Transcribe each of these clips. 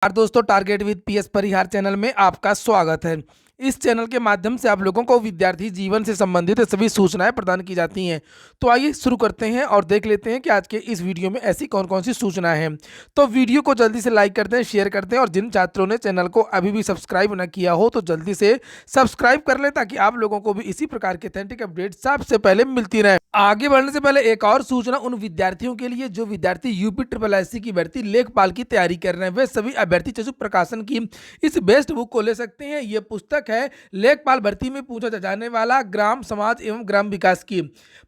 दोस्तों, target with PS Parihar channel में आपका स्वागत है। इस चैनल के माध्यम से आप लोगों को विद्यार्थी जीवन से संबंधित सभी सूचनाएं प्रदान की जाती हैं। तो आइए शुरू करते हैं और देख लेते हैं कि आज के इस वीडियो में ऐसी कौन कौन सी सूचनाएं हैं। तो वीडियो को जल्दी से लाइक करते हैं, शेयर करते हैं और जिन छात्रों ने चैनल को अभी भी सब्सक्राइब न किया हो तो जल्दी से सब्सक्राइब कर लें, ताकि आप लोगों को भी इसी प्रकार के ऑथेंटिक अपडेट सबसे पहले मिलती रहे। आगे बढ़ने से पहले एक और सूचना उन विद्यार्थियों के लिए जो विद्यार्थी यूपी ट्रिपल एससी की भर्ती लेखपाल की तैयारी कर रहे हैं। वे सभी अभ्यर्थी चजुक प्रकाशन की इस बेस्ट बुक को ले सकते हैं। ये पुस्तक है लेखपाल भर्ती में पूछा जाने वाला ग्राम समाज एवं ग्राम विकास की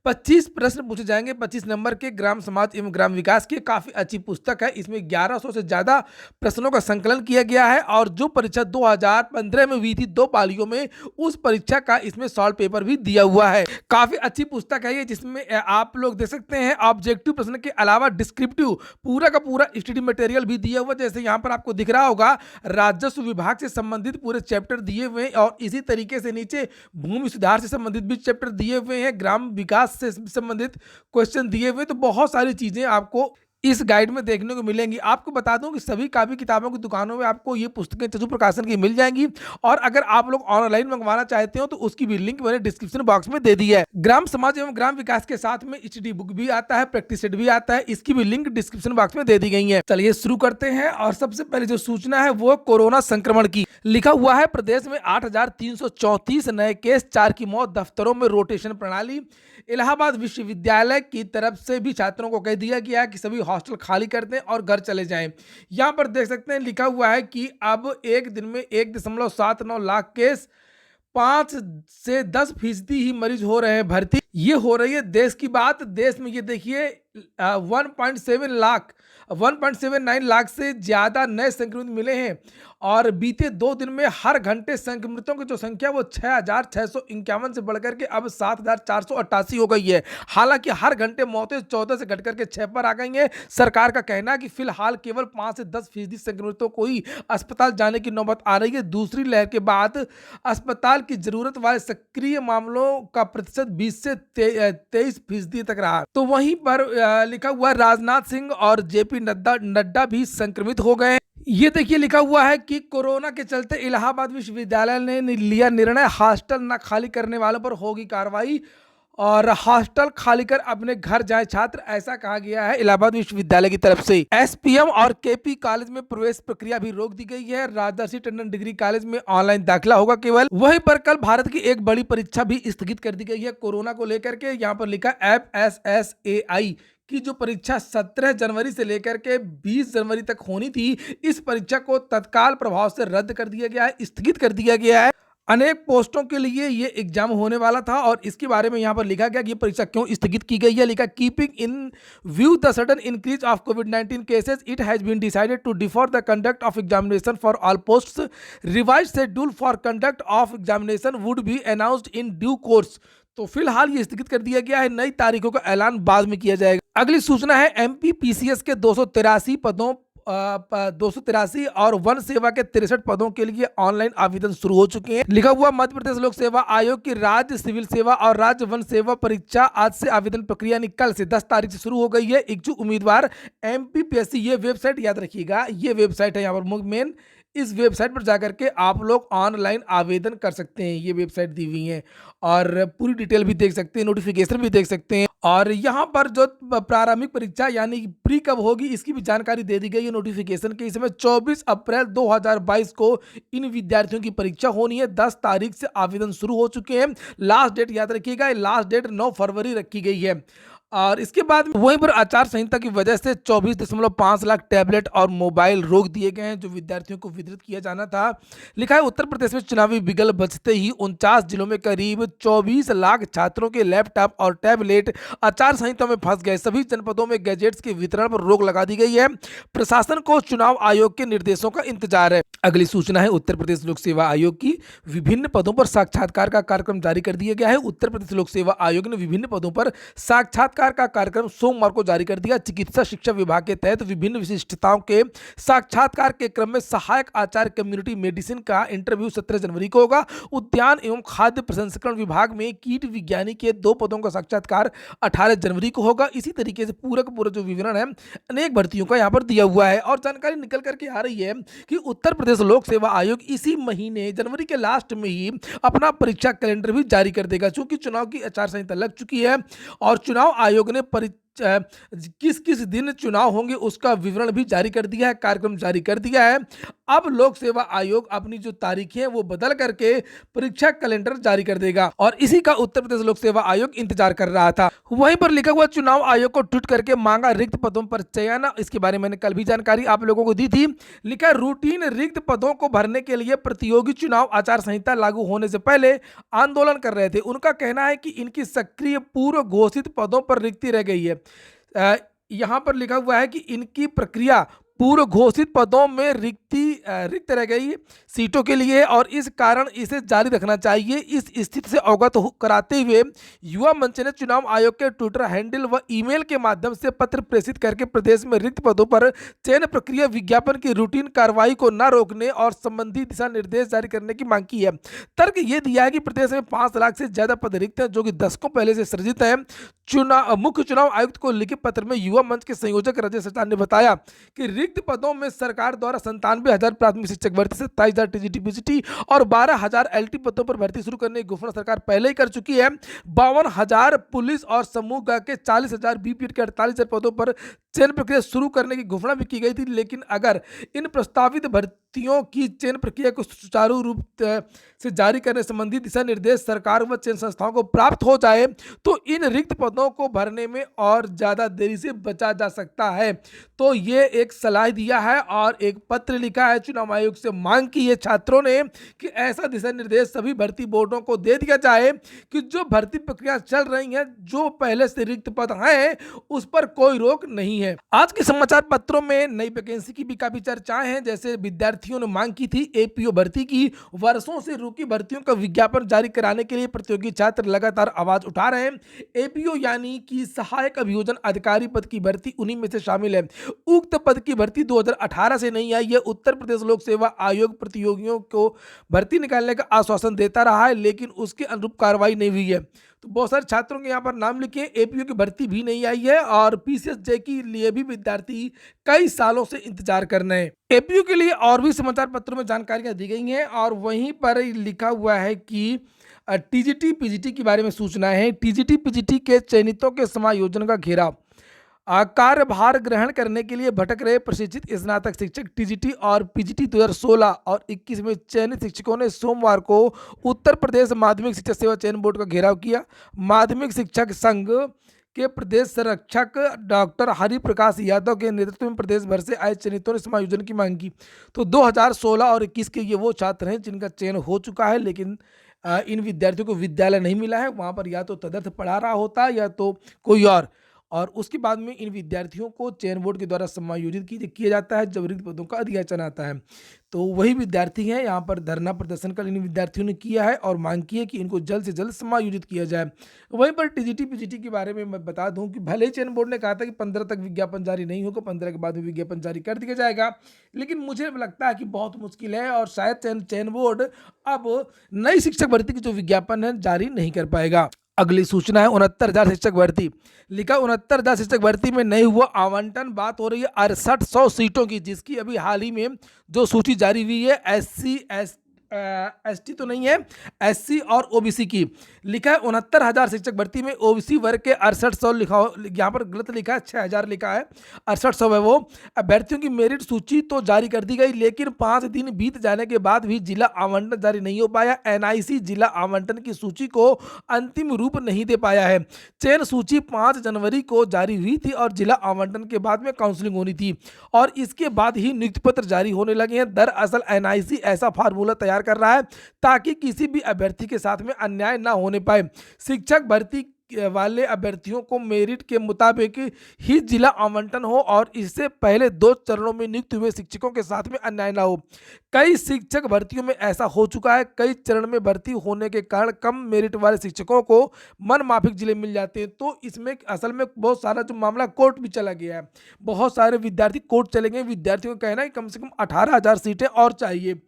25 प्रश्न पूछे जाएंगे, 25 नंबर के ग्राम समाज एवं ग्राम विकास की। काफी अच्छी पुस्तक है। इसमें 1100 से ज्यादा प्रश्नों का संकलन किया गया है और जो परीक्षा 2015 में हुई थी 2 पालियों में, उस परीक्षा का इसमें सॉल्व पेपर भी दिया हुआ है। काफी अच्छी पुस्तक है ये, जिसमें आप लोग देख सकते हैं ऑब्जेक्टिव प्रश्न के अलावा डिस्क्रिप्टिव पूरा का पूरा स्टडी मटेरियल भी दिया हुआ। जैसे यहाँ पर आपको दिख रहा होगा, राजस्व विभाग से संबंधित पूरे चैप्टर दिए हुए हैं और इसी तरीके से नीचे भूमि सुधार से संबंधित भी चैप्टर दिए हुए हैं, ग्राम विकास से संबंधित क्वेश्चन दिए हुए। तो बहुत सारी चीजें आपको इस गाइड में देखने को मिलेंगी। आपको बता दूं कि सभी कापी किताबों की दुकानों में आपको ये पुस्तकें चजुक प्रकाशन की मिल जाएंगी और अगर आप लोग ऑनलाइन मंगवाना चाहते हो तो उसकी भी लिंक मैंने डिस्क्रिप्शन बॉक्स में दे दी है। ग्राम समाज एवं ग्राम विकास के साथ में एचडी बुक भी आता है, प्रैक्टिस सेट भी आता है, इसकी भी लिंक डिस्क्रिप्शन बॉक्स में दे दी गई है। चलिए शुरू करते हैं और सबसे पहले जो सूचना है वो कोरोना संक्रमण की। लिखा हुआ है प्रदेश में 8,334 नए केस, 4 की मौत, दफ्तरों में रोटेशन प्रणाली। इलाहाबाद विश्वविद्यालय की तरफ से भी छात्रों को कह दिया गया है कि सभी हॉस्टल खाली कर दें और घर चले जाएं। यहां पर देख सकते हैं लिखा हुआ है कि अब एक दिन में 1.79 लाख केस, 5 से 10% ही मरीज हो रहे हैं भर्ती। ये हो रही है देश की बात। देश में ये देखिए 1.79 लाख से ज्यादा नए संक्रमित मिले हैं और बीते 2 दिन में हर घंटे संक्रमितों की जो संख्या वो 6,651 से बढ़कर के अब 7,488 हो गई है। हालांकि हर घंटे मौतें 14 से घटकर के 6 पर आ गई हैं। सरकार का कहना है कि फिलहाल केवल 5 से 10% संक्रमितों को ही अस्पताल जाने की नौबत आ रही है। दूसरी लहर के बाद अस्पताल की जरूरत वाले सक्रिय मामलों का प्रतिशत 20 से 23% तक रहा। तो वहीं पर लिखा हुआ राजनाथ सिंह और जेपी नड्डा भी संक्रमित हो गए। ये देखिए लिखा हुआ है कि कोरोना के चलते इलाहाबाद विश्वविद्यालय ने लिया निर्णय, हॉस्टल न खाली करने वालों पर होगी कार्रवाई और हॉस्टल खाली कर अपने घर जाए छात्र, ऐसा कहा गया है इलाहाबाद विश्वविद्यालय की तरफ से। एसपीएम और केपी कॉलेज में प्रवेश प्रक्रिया भी रोक दी गई है। राजर्षि टंडन डिग्री कॉलेज में ऑनलाइन दाखिला होगा केवल। वहीं पर कल भारत की एक बड़ी परीक्षा भी स्थगित कर दी गई है कोरोना को लेकर के। यहाँ पर लिखा FSSAI की जो परीक्षा 17 जनवरी से लेकर के 20 जनवरी तक होनी थी, इस परीक्षा को तत्काल प्रभाव से रद्द कर दिया गया है, स्थगित कर दिया गया है। अनेक पोस्टों के लिए ये एग्जाम होने वाला था और इसके बारे में यहाँ पर लिखा गया कि ये परीक्षा क्यों स्थगित की गई है। लिखा keeping in view the sudden increase of कोविड-19 cases, it has been decided to defer the conduct of examination for all posts. Revised schedule for conduct of examination would be announced in due course. तो फिलहाल ये स्थगित कर दिया गया है, नई तारीखों का ऐलान बाद में किया जाएगा। अगली सूचना है एमपी पीसीएस के 283 पदों 283 और वन सेवा के 63 पदों के लिए ऑनलाइन आवेदन शुरू हो चुके हैं। लिखा हुआ मध्य प्रदेश लोक सेवा आयोग की राज्य सिविल सेवा और राज्य वन सेवा परीक्षा आज से आवेदन प्रक्रिया कल से 10 तारीख से शुरू हो गई है। इच्छुक उम्मीदवार एमपीपीएससी, ये वेबसाइट याद रखिएगा, ये वेबसाइट है यहाँ पर मेन। इस वेबसाइट पर जाकर के आप लोग ऑनलाइन आवेदन कर सकते हैं। ये वेबसाइट दी हुई है और पूरी डिटेल भी देख सकते हैं, नोटिफिकेशन भी देख सकते हैं और यहाँ पर जो प्रारंभिक परीक्षा यानी प्री कब होगी इसकी भी जानकारी दे दी गई है नोटिफिकेशन के। इसमें 24 अप्रैल 2022 को इन विद्यार्थियों की परीक्षा होनी है। 10 तारीख से आवेदन शुरू हो चुके हैं। लास्ट डेट याद रखिएगा, लास्ट डेट 9 फरवरी रखी गई है। और इसके बाद वहीं पर आचार संहिता की वजह से 24.5 लाख टैबलेट और मोबाइल रोक दिए गए हैं जो विद्यार्थियों को वितरित किया जाना था। लिखा है उत्तर प्रदेश में चुनावी बिगल बजते ही 49 जिलों में करीब 24 लाख छात्रों के लैपटॉप और टैबलेट आचार संहिता में फंस गए। सभी जनपदों में गैजेट्स के वितरण पर रोक लगा दी गई है। प्रशासन को चुनाव आयोग के निर्देशों का इंतजार है। अगली सूचना है उत्तर प्रदेश लोक सेवा आयोग की। विभिन्न पदों पर साक्षात्कार का कार्यक्रम जारी कर दिया गया है। उत्तर प्रदेश लोक सेवा आयोग ने विभिन्न पदों पर साक्षात्कार साक्षात्कार का कार्यक्रम सोमवार को जारी कर दिया। चिकित्सा शिक्षा विभाग के तहत विभिन्न विशिष्टताओं के साक्षात्कार के क्रम में सहायक आचार्य कम्युनिटी मेडिसिन का इंटरव्यू 17 जनवरी को होगा। उद्यान एवं खाद्य प्रसंस्करण विभाग में कीट विज्ञानी के 2 पदों का साक्षात्कार 18 जनवरी को होगा। इसी तरीके से पूरा जो विवरण है अनेक भर्तियों का यहाँ पर दिया हुआ है और जानकारी निकल करके आ रही है कि उत्तर प्रदेश लोक सेवा आयोग इसी महीने जनवरी के लास्ट में ही अपना परीक्षा कैलेंडर भी जारी कर देगा। चूंकि चुनाव की आचार संहिता लग चुकी है और चुनाव आयोग ने किस किस दिन चुनाव होंगे उसका विवरण भी जारी कर दिया है, कार्यक्रम जारी कर दिया है। अब लोक सेवा आयोग अपनी जो तारीखें हैं वो बदल करके परीक्षा कैलेंडर जारी कर देगा और इसी का उत्तर प्रदेश लोक सेवा आयोग इंतजार कर रहा था। वहीं पर लिखा हुआ चुनाव आयोग को ट्वीट करके मांगा रिक्त पदों पर चयन। इसके बारे में मैंने कल भी जानकारी आप लोगों को दी थी। लिखा रूटीन रिक्त पदों को भरने के लिए प्रतियोगी चुनाव आचार संहिता लागू होने से पहले आंदोलन कर रहे थे। उनका कहना है कि इनकी सक्रिय पूर्व घोषित पदों पर रिक्ति रह गई है। यहां पर लिखा हुआ है कि इनकी प्रक्रिया पूर्व घोषित पदों में रिक्त रह गई सीटों के लिए और इस कारण इसे जारी रखना चाहिए। इस स्थिति से अवगत कराते हुए युवा मंच ने चुनाव आयोग के ट्विटर हैंडल व ईमेल के माध्यम से पत्र प्रेषित करके प्रदेश में रिक्त पदों पर चयन प्रक्रिया विज्ञापन की रूटीन कार्रवाई को न रोकने और संबंधी दिशा निर्देश जारी करने की मांग की है। तर्क ये दिया है कि प्रदेश में 5 लाख से ज्यादा पद रिक्त हैं जो कि दशकों पहले से सृजित है। मुख्य चुनाव आयुक्त को लिखे पत्र में युवा मंच के संयोजक रजत सचान ने बताया कि रिक्त पदों में सरकार द्वारा 97,000 प्राथमिक शिक्षक भर्ती, 27,000 टीजीटी पीजीटी और 12,000 एलटी पदों पर भर्ती शुरू करने की घोषणा सरकार पहले ही कर चुकी है। 52,000 पुलिस और समूह ग के 40,000 बीपीएड के 48,000 पदों पर चयन प्रक्रिया शुरू करने की घोषणा भी की गई थी। लेकिन अगर इन प्रस्तावित भर्तियों की चयन प्रक्रिया को सुचारू रूप से जारी करने संबंधी दिशा निर्देश सरकार व चयन संस्थाओं को प्राप्त हो जाए तो इन रिक्त पदों को भरने में और ज्यादा देरी से बचा जा सकता है। तो ये एक सलाह दिया है और एक पत्र लिखा है चुनाव आयोग से, मांग की है छात्रों ने कि ऐसा दिशा निर्देश सभी भर्ती बोर्डों को दे दिया जाए कि जो भर्ती प्रक्रिया चल रही है, जो पहले से रिक्त पद हैं उस पर कोई रोक नहीं है। आज के समाचार पत्रों में नई वैकेंसी की भी काफी चर्चाएं हैं। जैसे विद्यार्थियों ने मांग की थी एपीओ भर्ती की, वर्षों से रुकी भर्तियों का विज्ञापन जारी कराने के लिए प्रतियोगी छात्र लगातार आवाज उठा रहे हैं। एपीओ यानी कि सहायक अभियोजन अधिकारी पद की भर्ती उन्हीं में से शामिल है। उक्त पद की भर्ती 2018 से नहीं आई है। उत्तर प्रदेश लोक सेवा आयोग प्रतियोगियों को भर्ती निकालने का आश्वासन देता रहा है लेकिन उसके अनुरूप कार्रवाई नहीं हुई है। तो बहुत सारे छात्रों के यहाँ पर नाम लिखे, एपीओ की भर्ती भी नहीं आई है और पीसीएस जे के लिए भी विद्यार्थी कई सालों से इंतजार कर रहे हैं। एपीओ के लिए और भी समाचार पत्रों में जानकारियां दी गई हैं और वहीं पर लिखा हुआ है कि टीजीटी पीजीटी के बारे में सूचना है। टीजीटी पीजीटी के चयनितों के समायोजन का घेराव, कार्यभार ग्रहण करने के लिए भटक रहे प्रशिक्षित स्नातक शिक्षक टीजीटी और पीजीटी 2016 और 21 में चयनित शिक्षकों ने सोमवार को उत्तर प्रदेश माध्यमिक शिक्षा सेवा चयन बोर्ड का घेराव किया। माध्यमिक शिक्षक संघ के प्रदेश संरक्षक डॉक्टर हरिप्रकाश यादव के नेतृत्व में प्रदेश भर से आए चयनितों ने समायोजन की मांग की। तो 2016 और 21 के ये वो छात्र हैं जिनका चयन हो चुका है लेकिन इन विद्यार्थियों को विद्यालय नहीं मिला है। वहाँ पर या तो तदर्थ पढ़ा रहा होता या तो कोई और उसके बाद में इन विद्यार्थियों को चयन बोर्ड के द्वारा समायोजित किया जाता है जब रिक्त पदों का अधियाचन आता है। तो वही विद्यार्थी हैं, यहाँ पर धरना प्रदर्शन कर इन विद्यार्थियों ने किया है और मांग की है कि इनको जल्द से जल्द समायोजित किया जाए। वहीं पर टीजीटी पीजीटी के बारे में मैं बता दूं कि भले ही चयन बोर्ड ने कहा था कि 15 तक विज्ञापन जारी नहीं होगा, 15 के बाद में विज्ञापन जारी कर दिया जाएगा, लेकिन मुझे लगता है कि बहुत मुश्किल है और शायद चयन बोर्ड अब नई शिक्षक भर्ती की जो विज्ञापन है जारी नहीं कर पाएगा। अगली सूचना है 69,000 शिक्षक भर्ती। लिखा 69,000 शिक्षक भर्ती में नहीं हुआ आवंटन। बात हो रही है 6800 सीटों की, जिसकी अभी हाल ही में जो सूची जारी हुई है एसटी तो नहीं है, एससी और ओबीसी की। लिखा है 69,000 शिक्षक भर्ती में ओबीसी वर्ग के 6800 लिखा, यहाँ पर गलत लिखा है, 6,000 लिखा है, 6800 है वो। अभ्यर्थियों की मेरिट सूची तो जारी कर दी गई लेकिन 5 दिन बीत जाने के बाद भी जिला आवंटन जारी नहीं हो पाया। एनआईसी जिला आवंटन की सूची को अंतिम रूप नहीं दे पाया है। चयन सूची 5 जनवरी को जारी हुई थी और जिला आवंटन के बाद में काउंसलिंग होनी थी और इसके बाद ही नियुक्ति पत्र जारी होने लगे हैं। दरअसल एनआईसी ऐसा फार्मूला तैयार कर रहा है ताकि किसी भी अभ्यर्थी के साथ में अन्याय ना होने पाए। शिक्षक भर्ती वाले अभ्यर्थियों को मेरिट के मुताबिक ही जिला आवंटन हो और इससे पहले 2 चरणों में नियुक्त हुए शिक्षकों के साथ में अन्याय न हो। कई शिक्षक भर्तियों में ऐसा हो चुका है, कई चरण में भर्ती होने के कारण कम मेरिट वाले शिक्षकों को मनमाफिक जिले मिल जाते हैं। तो इसमें असल में बहुत सारा जो मामला कोर्ट भी चला गया है, बहुत सारे विद्यार्थी कोर्ट चले गए। विद्यार्थियों का कहना है कि कम से कम 18,000 सीटें और चाहिए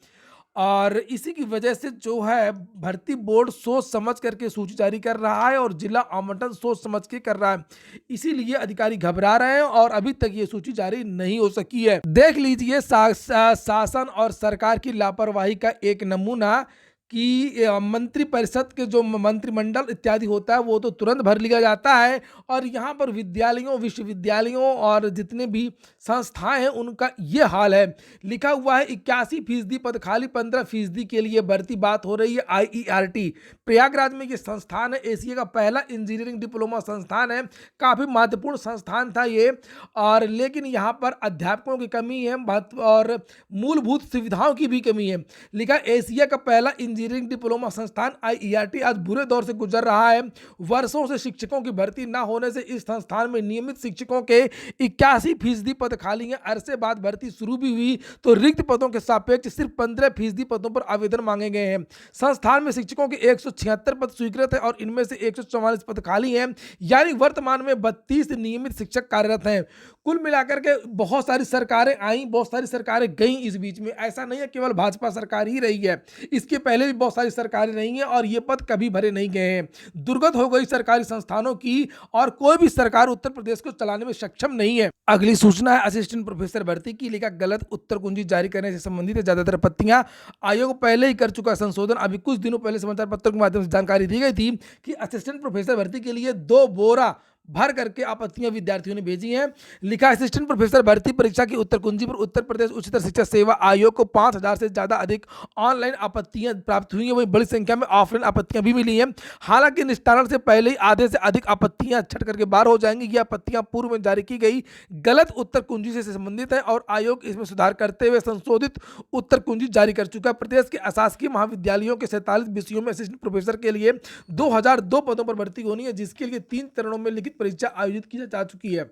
और इसी की वजह से जो है भर्ती बोर्ड सोच समझ करके सूची जारी कर रहा है और जिला आवंटन सोच समझ के कर रहा है। इसीलिए अधिकारी घबरा रहे हैं और अभी तक ये सूची जारी नहीं हो सकी है। देख लीजिए शासन और सरकार की लापरवाही का एक नमूना कि मंत्री परिषद के जो मंत्रिमंडल इत्यादि होता है वो तो तुरंत भर लिया जाता है और यहाँ पर विद्यालयों, विश्वविद्यालयों और जितने भी संस्थाएं हैं उनका ये हाल है। लिखा हुआ है 81% पद खाली, 15% के लिए भर्ती। बात हो रही है IERT प्रयागराज में। ये संस्थान है, एशिया का पहला इंजीनियरिंग डिप्लोमा संस्थान है, काफ़ी महत्वपूर्ण संस्थान था ये। और लेकिन यहाँ पर अध्यापकों की कमी है और मूलभूत सुविधाओं की भी कमी है। लिखा एशिया का पहला इंजीनियरिंग डिप्लोमा संस्थान IERT आज बुरे दौर से गुजर रहा है। वर्षों से शिक्षकों की भर्ती न होने से इस संस्थान में नियमित शिक्षकों के 81% पद खाली हैं। अरसे बाद भर्ती शुरू भी हुई तो रिक्त पदों के सापेक्ष सिर्फ 15% पदों पर आवेदन मांगे गए हैं। संस्थान में शिक्षकों के 176 पद स्वीकृत है और इनमें से 144 पद खाली हैं, यानी वर्तमान में 32 नियमित शिक्षक कार्यरत हैं। कुल मिलाकर के बहुत सारी सरकारें आई, बहुत सारी सरकारें गई इस बीच में। ऐसा नहीं है केवल भाजपा सरकार ही रही है, इसके पहले भी बहुत सारी सरकारें रही हैं और ये पद कभी भरे नहीं गए हैं। दुर्गत हो गई सरकारी संस्थानों की और कोई भी सरकार उत्तर प्रदेश को चलाने में सक्षम नहीं है। अगली सूचना है असिस्टेंट प्रोफेसर भर्ती की। लिखा गलत उत्तर कुंजी जारी करने से संबंधित ज्यादातर आपत्तियां आयोग पहले ही कर चुका संशोधन। अभी कुछ दिनों पहले समाचार पत्रों के माध्यम से जानकारी दी गई थी कि असिस्टेंट प्रोफेसर भर्ती के लिए 2 बोरा भर करके आपत्तियां विद्यार्थियों ने भेजी हैं। लिखा असिस्टेंट प्रोफेसर भर्ती परीक्षा की उत्तर कुंजी पर उत्तर प्रदेश उच्चतर शिक्षा सेवा आयोग को 5,000 से ज्यादा अधिक ऑनलाइन आपत्तियां प्राप्त हुई हैं, वहीं बड़ी संख्या में ऑफलाइन आपत्तियां भी मिली हैं। हालांकि निस्तारण से पहले ही आधे से अधिक आपत्तियां छट करके बाहर हो जाएंगी। ये आपत्तियां पूर्व में जारी की गई गलत उत्तर कुंजी से संबंधित है और आयोग इसमें सुधार करते हुए संशोधित उत्तर कुंजी जारी कर चुका है। प्रदेश के अशासकीय महाविद्यालयों के 47 विषयों में असिस्टेंट प्रोफेसर के लिए 2002 पदों पर भर्ती होनी है, जिसके लिए 3 चरणों में लिखित परीक्षा आयोजित की जा चुकी है।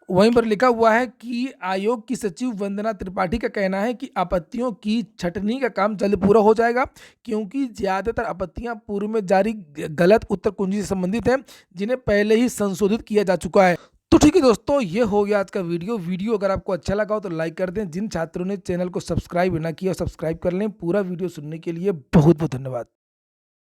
वहीं पर लिखा हुआ है कि आयोग की सचिव वंदना त्रिपाठी का कहना है कि आपत्तियों की छटनी का काम जल्द पूरा हो जाएगा, क्योंकि ज्यादातर आपत्तियां पूर्व में जारी गलत उत्तर कुंजी से संबंधित हैं, जिन्हें पहले ही संशोधित किया जा चुका है। तो ठीक है दोस्तों, ये हो गया आज का वीडियो अगर आपको अच्छा लगा हो तो लाइक कर दें। जिन छात्रों ने चैनल को सब्सक्राइब ना किया सब्सक्राइब कर लें। पूरा वीडियो सुनने के लिए बहुत बहुत धन्यवाद।